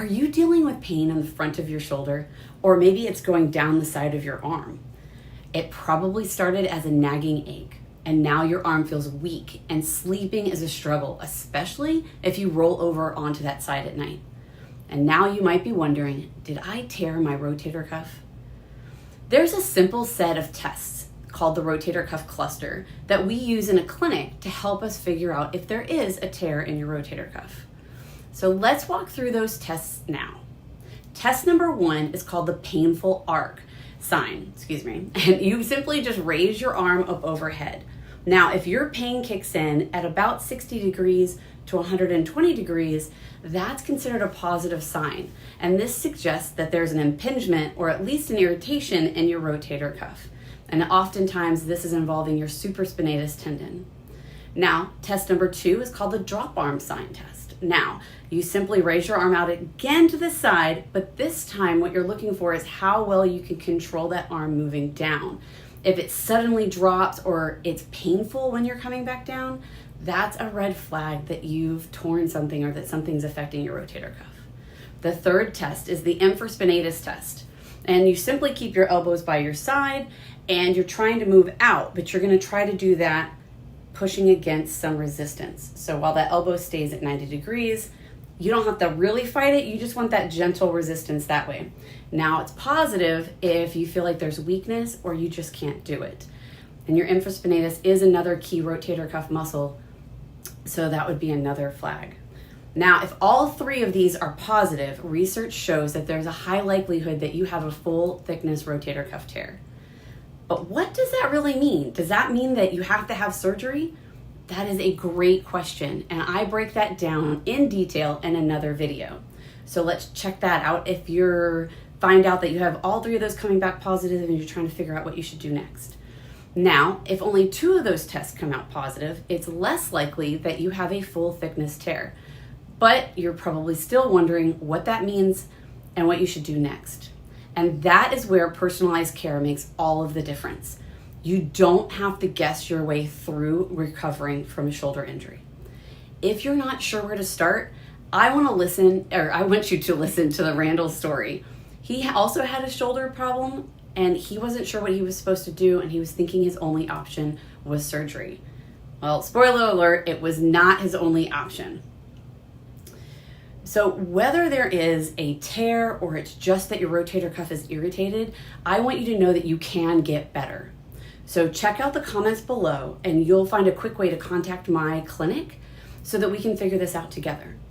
Are you dealing with pain in the front of your shoulder? Or maybe it's going down the side of your arm. It probably started as a nagging ache, and now your arm feels weak and sleeping is a struggle, especially if you roll over onto that side at night. And now you might be wondering, did I tear my rotator cuff? There's a simple set of tests called the rotator cuff cluster that we use in a clinic to help us figure out if there is a tear in your rotator cuff. So let's walk through those tests now. Test number 1 is called the painful arc sign, and you simply just raise your arm up overhead. Now, if your pain kicks in at about 60 degrees to 120 degrees, that's considered a positive sign. And this suggests that there's an impingement or at least an irritation in your rotator cuff. And oftentimes this is involving your supraspinatus tendon. Now, test number 2 is called the drop arm sign test. Now, you simply raise your arm out again to the side, but this time what you're looking for is how well you can control that arm moving down. If it suddenly drops or it's painful when you're coming back down, that's a red flag that you've torn something or that something's affecting your rotator cuff. The third test is the infraspinatus test. And you simply keep your elbows by your side and you're trying to move out, but you're going to try to do that pushing against some resistance. So while that elbow stays at 90 degrees, you don't have to really fight it. You just want that gentle resistance that way. Now it's positive if you feel like there's weakness or you just can't do it. And your infraspinatus is another key rotator cuff muscle, so that would be another flag. Now, if all 3 of these are positive, research shows that there's a high likelihood that you have a full thickness rotator cuff tear. But what does that really mean? Does that mean that you have to have surgery? That is a great question, and I break that down in detail in another video. So let's check that out if you find out that you have all 3 of those coming back positive and you're trying to figure out what you should do next. Now, if only 2 of those tests come out positive, it's less likely that you have a full thickness tear. But you're probably still wondering what that means and what you should do next. And that is where personalized care makes all of the difference. You don't have to guess your way through recovering from a shoulder injury. If you're not sure where to start, I want you to listen to the Randall story. He also had a shoulder problem and he wasn't sure what he was supposed to do, and he was thinking his only option was surgery. Well, spoiler alert, it was not his only option. So whether there is a tear or it's just that your rotator cuff is irritated, I want you to know that you can get better. So check out the comments below and you'll find a quick way to contact my clinic so that we can figure this out together.